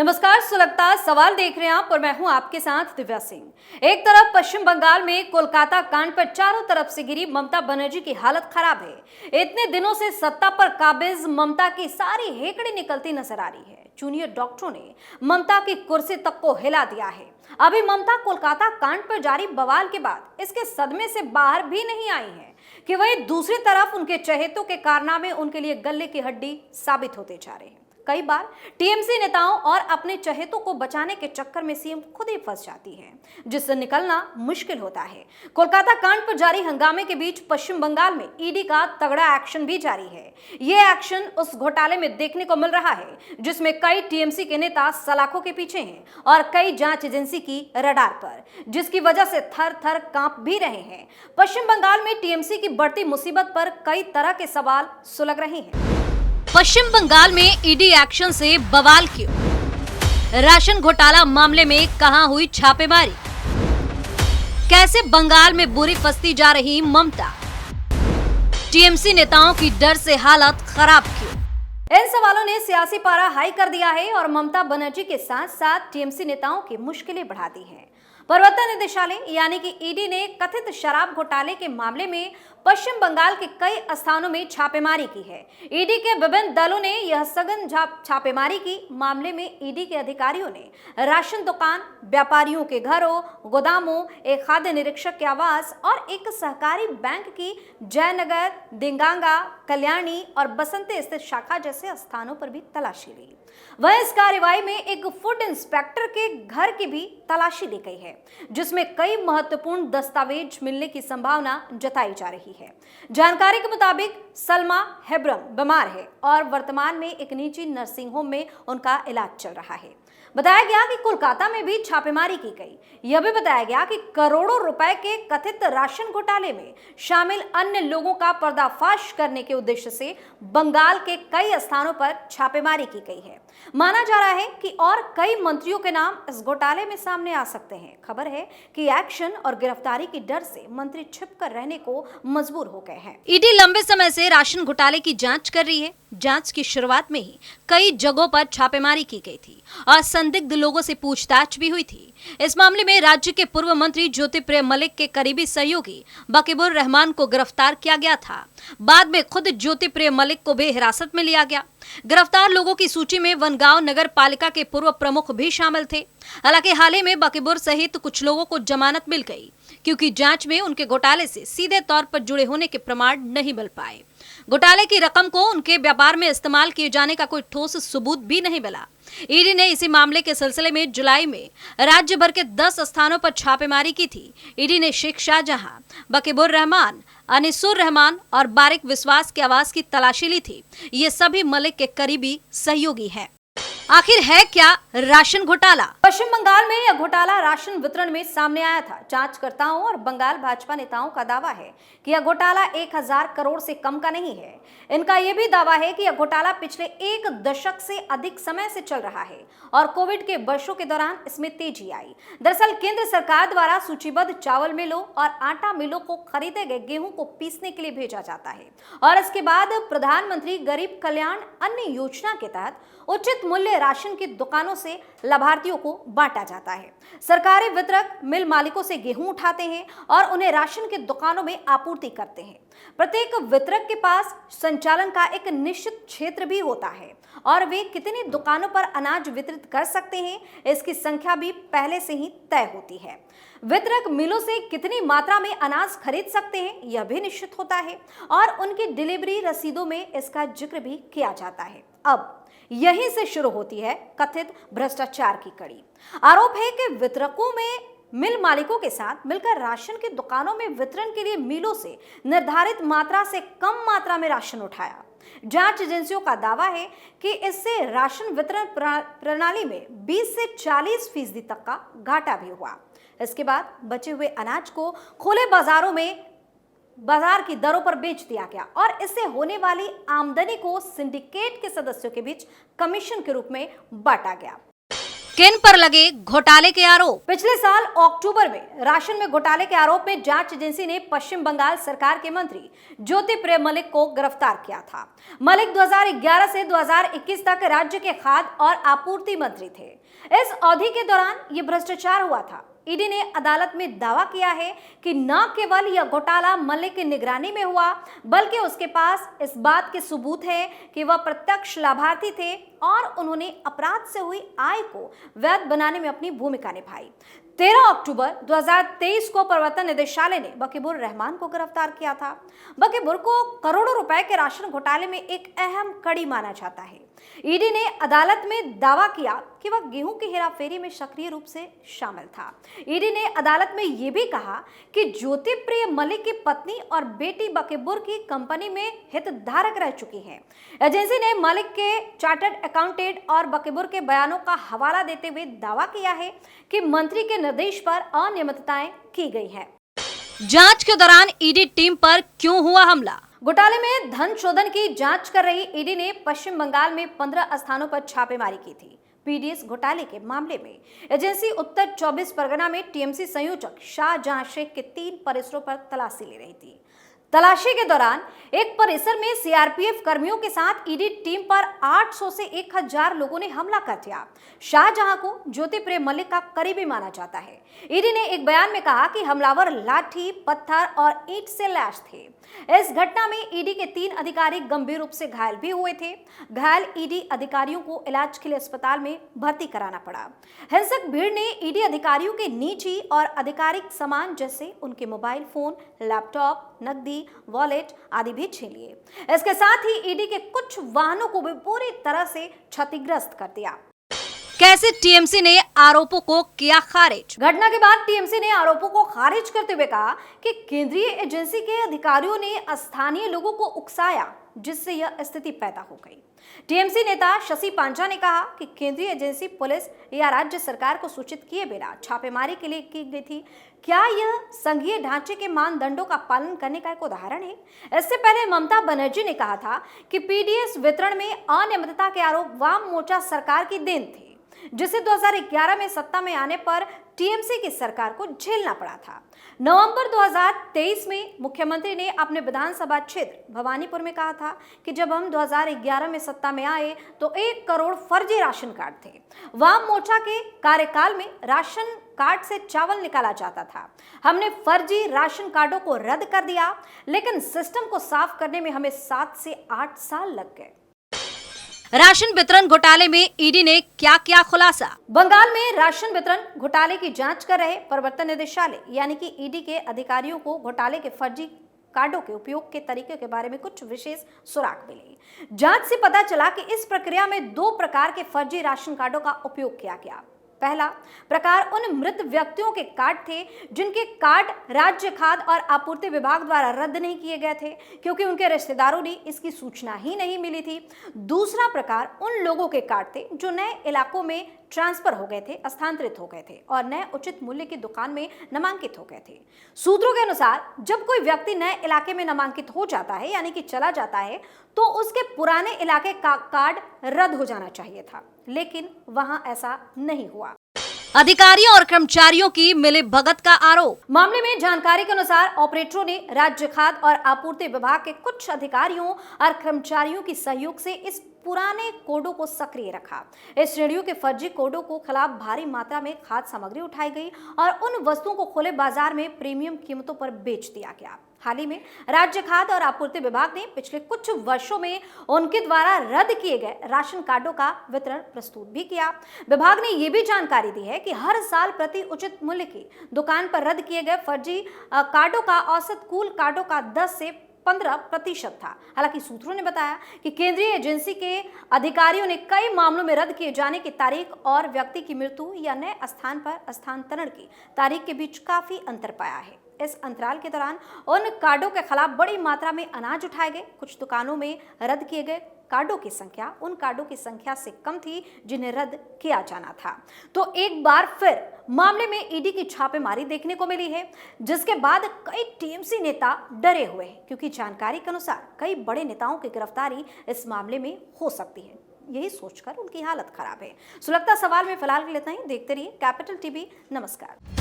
नमस्कार, सुलगता सवाल देख रहे हैं आप और मैं हूं आपके साथ दिव्या सिंह। एक तरफ पश्चिम बंगाल में कोलकाता कांड पर चारों तरफ से घिरी ममता बनर्जी की हालत खराब है। इतने दिनों से सत्ता पर काबिज ममता की सारी हेकड़ी निकलती नजर आ रही है। जूनियर डॉक्टरों ने ममता की कुर्सी तक को हिला दिया है। अभी ममता कोलकाता कांड पर जारी बवाल के बाद इसके सदमे से बाहर भी नहीं आई है कि वहीं दूसरी तरफ उनके चहेतों के कारनामे उनके लिए गले की हड्डी साबित होते जा रहे हैं। कई बार टीएमसी नेताओं और अपने चहेतों को बचाने के चक्कर में सीएम खुद ही फंस जाती है, जिससे निकलना मुश्किल होता है। कोलकाता कांड पर जारी हंगामे के बीच पश्चिम बंगाल में ईडी का तगड़ा एक्शन भी जारी है। ये एक्शन उस घोटाले में देखने को मिल रहा है जिसमें कई टीएमसी के नेता सलाखों के पीछे हैं और कई जांच एजेंसी की रडार पर, जिसकी वजह से थर थर कांप भी रहे हैं। पश्चिम बंगाल में टीएमसी की बढ़ती मुसीबत पर कई तरह के सवाल सुलग रहे हैं। पश्चिम बंगाल में ईडी एक्शन से बवाल क्यों? राशन घोटाला मामले में कहां हुई छापेमारी? कैसे बंगाल में बुरी फंसती जा रही ममता? टीएमसी नेताओं की डर से हालत खराब क्यों? इन सवालों ने सियासी पारा हाई कर दिया है और ममता बनर्जी के साथ साथ टीएमसी नेताओं की मुश्किलें बढ़ा दी हैं। प्रवर्तन निदेशालय यानी कि ईडी ने कथित शराब घोटाले के मामले में पश्चिम बंगाल के कई स्थानों में छापेमारी की है। ईडी के विभिन्न दलों ने यह सघन छापेमारी की। मामले में ईडी के अधिकारियों ने राशन दुकान, व्यापारियों के घरों, गोदामों, एक खाद्य निरीक्षक के आवास और एक सहकारी बैंक की जयनगर, दिंगांगा, कल्याणी और बसंती स्थित शाखा जैसे स्थानों पर भी तलाशी ली। वह इस कार्रवाई में एक फूड इंस्पेक्टर के घर की भी तलाशी ली गई है, जिसमें कई महत्वपूर्ण दस्तावेज मिलने की संभावना जताई जा रही है। जानकारी के मुताबिक सलमा हेब्रम बीमार है और वर्तमान में एक निजी नर्सिंग होम में उनका इलाज चल रहा है। बताया गया कि कोलकाता में भी छापेमारी की गई। यह भी बताया गया कि करोड़ों रुपए के कथित राशन घोटाले में शामिल अन्य लोगों का पर्दाफाश करने के उद्देश्य से बंगाल के कई स्थानों पर छापेमारी की गई है। माना जा रहा है कि और कई मंत्रियों के नाम इस घोटाले में सामने आ सकते हैं। खबर है कि एक्शन और गिरफ्तारी की डर से मंत्री छिपकर रहने को मजबूर हो गए हैं। ईडी लंबे समय से राशन घोटाले की जांच कर रही है। जांच की शुरुआत में ही कई जगहों पर छापेमारी की गई थी और संदिग्ध लोगों से पूछताछ भी हुई थी। इस मामले में राज्य के पूर्व मंत्री ज्योतिप्रिय मलिक के करीबी सहयोगी बकीबुर रहमान को गिरफ्तार किया गया था। बाद में खुद ज्योतिप्रिय मलिक को भी हिरासत में लिया गया। गिरफ्तार लोगों की सूची में वनगांव नगर पालिका के पूर्व प्रमुख भी शामिल थे। हालांकि हाल ही में बकीबुर सहित कुछ लोगों को जमानत मिल गई, क्योंकि जांच में उनके घोटाले से सीधे तौर पर जुड़े होने के प्रमाण नहीं मिल पाए। घोटाले की रकम को उनके व्यापार में इस्तेमाल किए जाने का कोई ठोस सबूत भी नहीं मिला। ईडी ने इसी मामले के सिलसिले में जुलाई में राज्य भर के 10 स्थानों पर छापेमारी की थी। ईडी ने शेख शाहजहां, बकीबुर रहमान, अनिसुर रहमान और बारिक विश्वास के आवास की तलाशी ली थी। ये सभी मलिक के करीबी सहयोगी हैं। आखिर है क्या राशन घोटाला? पश्चिम बंगाल में यह घोटाला राशन वितरण में सामने आया था। जांचकर्ताओं और बंगाल भाजपा नेताओं का दावा है कि यह घोटाला 1000 करोड़ से कम का नहीं है। इनका यह भी दावा है कि यह घोटाला पिछले 1 दशक से अधिक समय से चल रहा है और कोविड के वर्षों के दौरान इसमें तेजी आई। दरअसल केंद्र सरकार द्वारा सूचीबद्ध चावल मिलों और आटा मिलों को खरीदे गए गेहूं को पीसने के लिए भेजा जाता है और इसके बाद प्रधानमंत्री गरीब कल्याण अन्न योजना के तहत उचित मूल्य राशन की दुकानों से लाभार्थियों को बांटा जाता है। सरकारी वितरक मिल मालिकों से गेहूं उठाते हैं और उन्हें राशन की दुकानों में आपूर्ति करते हैं। प्रत्येक वितरक के पास संचालन का एक निश्चित क्षेत्र भी होता है और वे कितनी दुकानों पर अनाज वितरित कर सकते हैं, इसकी संख्या भी पहले से ही तय होती है। वितरक मिलों से कितनी मात्रा में अनाज खरीद सकते हैं, यह भी निश्चित होता है और उनकी डिलीवरी रसीदों में इसका जिक्र भी किया जाता है। अब यहीं से शुरू होती है कथित भ्रष्टाचार की कड़ी। आरोप है कि वितरकों में मिल मालिकों के साथ मिलकर राशन की दुकानों में वितरण के लिए मिलों से निर्धारित मात्रा से कम मात्रा में राशन उठाया। जांच एजेंसियों का दावा है कि इससे राशन वितरण प्रणाली में 20 से 40% तक का घाटा भी हुआ। इसके बाद बचे हुए अनाज को खुले बाजारों में बाजार की दरों पर बेच दिया गया और इससे होने वाली आमदनी को सिंडिकेट के सदस्यों के बीच कमीशन के रूप में बांटा गया। किन पर लगे घोटाले के आरोप? पिछले साल अक्टूबर में राशन में घोटाले के आरोप में जांच एजेंसी ने पश्चिम बंगाल सरकार के मंत्री ज्योतिप्रिय मलिक को गिरफ्तार किया था। मलिक 2011 से 2021 तक राज्य के खाद्य और आपूर्ति मंत्री थे। इस अवधि के दौरान ये भ्रष्टाचार हुआ था। ईडी ने अदालत में दावा किया है कि न केवल यह घोटाला मलिक की निगरानी में हुआ, बल्कि उसके पास इस बात के सबूत है कि वह प्रत्यक्ष लाभार्थी थे और उन्होंने अपराध से हुई आय को वैध बनाने में अपनी भूमिका निभाई। 13 अक्टूबर 2023 को प्रवर्तन निदेशालय ने वकीबुर रहमान को गिरफ्तार किया था। वकीबुर को करोड़ों रुपए के राशन घोटाले में एक अहम कड़ी माना जाता है। ईडी ने अदालत में दावा किया कि वह गेहूं की हेराफेरी में सक्रिय रूप से शामिल था। ईडी ने अदालत में यह भी कहा कि ज्योतिप्रिय मलिक की पत्नी और बेटी वकीबुर की कंपनी में हितधारक रह चुकी है। एजेंसी ने मलिक के चार्टर्ड अकाउंटेंट और वकीबुर के बयानों का हवाला देते हुए दावा किया है कि मंत्री के निर्देश पर अनियमितताएं की गई है। जांच के दौरान ईडी टीम पर क्यों हुआ हमला? घोटाले में धन शोधन की जांच कर रही ईडी ने पश्चिम बंगाल में 15 स्थानों पर छापेमारी की थी। पीडीएस घोटाले के मामले में एजेंसी उत्तर 24 परगना में टीएमसी संयोजक शाहजहां शेख के 3 परिसरों पर तलाशी ले रही थी। तलाशी के दौरान एक परिसर में सीआरपीएफ कर्मियों के साथ ईडी टीम पर 800 से 1000 लोगों ने हमला कर दिया। शाहजहां को ज्योतिप्रिय मलिक का करीबी माना जाता है। ईडी ने एक बयान में कहा कि हमलावर लाठी, पत्थर और ईंट से लैस थे। इस घटना में ईडी के 3 अधिकारी गंभीर रूप से घायल भी हुए थे। घायल ईडी अधिकारियों को इलाज के लिए अस्पताल में भर्ती कराना पड़ा। हिंसक भीड़ ने ईडी अधिकारियों के निजी और आधिकारिक सामान जैसे उनके मोबाइल फोन, लैपटॉप, नकदी, वॉलेट आदि भी छीन लिए। इसके साथ ही ईडी के कुछ वाहनों को भी पूरी तरह से क्षतिग्रस्त कर दिया। कैसे टीएमसी ने आरोपों को किया खारिज? घटना के बाद टीएमसी ने आरोपों को खारिज करते हुए कहा कि केंद्रीय एजेंसी के अधिकारियों ने स्थानीय लोगों को उकसाया, जिससे यह स्थिति पैदा हो गई। टीएमसी नेता शशि पांचा ने कहा कि केंद्रीय एजेंसी पुलिस या राज्य सरकार को सूचित किए बिना छापेमारी के लिए की गई थी। क्या यह संघीय ढांचे के मानदंडों का पालन करने का एक उदाहरण है? इससे पहले ममता बनर्जी ने कहा था कि पीडीएस वितरण में अनियमितता के आरोप वाम मोर्चा सरकार की देन थी, जिसे 2011 में सत्ता में आने पर टीएमसी की सरकार को झेलना पड़ा था। नवंबर 2023 में मुख्यमंत्री ने अपने विधानसभा क्षेत्र भवानीपुर में कहा था कि जब हम 2011 में सत्ता में आए तो 1 करोड़ फर्जी राशन कार्ड थे। वाम मोर्चा के कार्यकाल में राशन कार्ड से चावल निकाला जाता था। हमने फर्जी राशन कार्डों को रद्द कर दिया, लेकिन सिस्टम को साफ करने में हमें 7 से 8 साल लग गए। राशन वितरण घोटाले में ईडी ने क्या किया खुलासा? बंगाल में राशन वितरण घोटाले की जांच कर रहे प्रवर्तन निदेशालय यानी कि ईडी के अधिकारियों को घोटाले के फर्जी कार्डों के उपयोग के तरीके के बारे में कुछ विशेष सुराग मिले। जांच से पता चला कि इस प्रक्रिया में 2 प्रकार के फर्जी राशन कार्डों का उपयोग किया गया। पहला प्रकार उन मृत व्यक्तियों के कार्ड थे जिनके कार्ड राज्य खाद्य और आपूर्ति विभाग द्वारा रद्द नहीं किए गए थे, क्योंकि उनके रिश्तेदारों ने इसकी सूचना ही नहीं मिली थी। दूसरा प्रकार उन लोगों के कार्ड थे जो नए इलाकों में ट्रांसफर हो गए थे, स्थानांतरित हो गए थे और नए उचित मूल्य की दुकान में नामांकित हो गए थे। सूत्रों के अनुसार जब कोई व्यक्ति नए इलाके में नामांकित हो जाता है यानी कि चला जाता है, तो उसके पुराने इलाके का कार्ड रद्द हो जाना चाहिए था, लेकिन वहां ऐसा नहीं हुआ। अधिकारियों और कर्मचारियों की मिलीभगत का आरोप। मामले में जानकारी के अनुसार ऑपरेटरों ने राज्य खाद्य और आपूर्ति विभाग के कुछ अधिकारियों और कर्मचारियों की सहयोग से इस पुराने कोडों को सक्रिय रखा। इस श्रेणियों के फर्जी कोडों को खिलाफ भारी मात्रा में खाद्य सामग्री उठाई गई और उन वस्तुओं को खुले बाजार में प्रीमियम कीमतों पर बेच दिया गया। हाल ही में राज्य खाद्य और आपूर्ति विभाग ने पिछले कुछ वर्षों में उनके द्वारा रद्द किए गए राशन कार्डों का वितरण प्रस्तुत भी किया। विभाग ने ये भी जानकारी दी है कि हर साल प्रति उचित मूल्य की दुकान पर रद्द किए गए फर्जी कार्डों का औसत कुल कार्डों का 10 से 15% था। हालांकि सूत्रों ने बताया कि केंद्रीय एजेंसी के अधिकारियों ने कई मामलों में रद्द किए जाने की तारीख और व्यक्ति की मृत्यु या नए स्थान पर स्थानांतरण की तारीख के बीच काफी अंतर पाया है। इस अंतराल के दौरान उन कार्डों के खिलाफ बड़ी मात्रा में अनाज उठाए गए। कुछ दुकानों में रद्द किए गए कार्डों की संख्या उन कार्डों की संख्या से कम थी जिन्हें रद्द किया जाना था। तो एक बार फिर मामले में ईडी की छापेमारी देखने को मिली है, जिसके बाद कई टीएमसी नेता डरे हुए हैं, क्योंकि जानकारी के अनुसार कई बड़े नेताओं की गिरफ्तारी इस मामले में हो सकती है। यही सोचकर उनकी हालत खराब है। सुलगता सवाल में फिलहाल के लिए इतना ही। देखते रहिए कैपिटल टीवी। नमस्कार।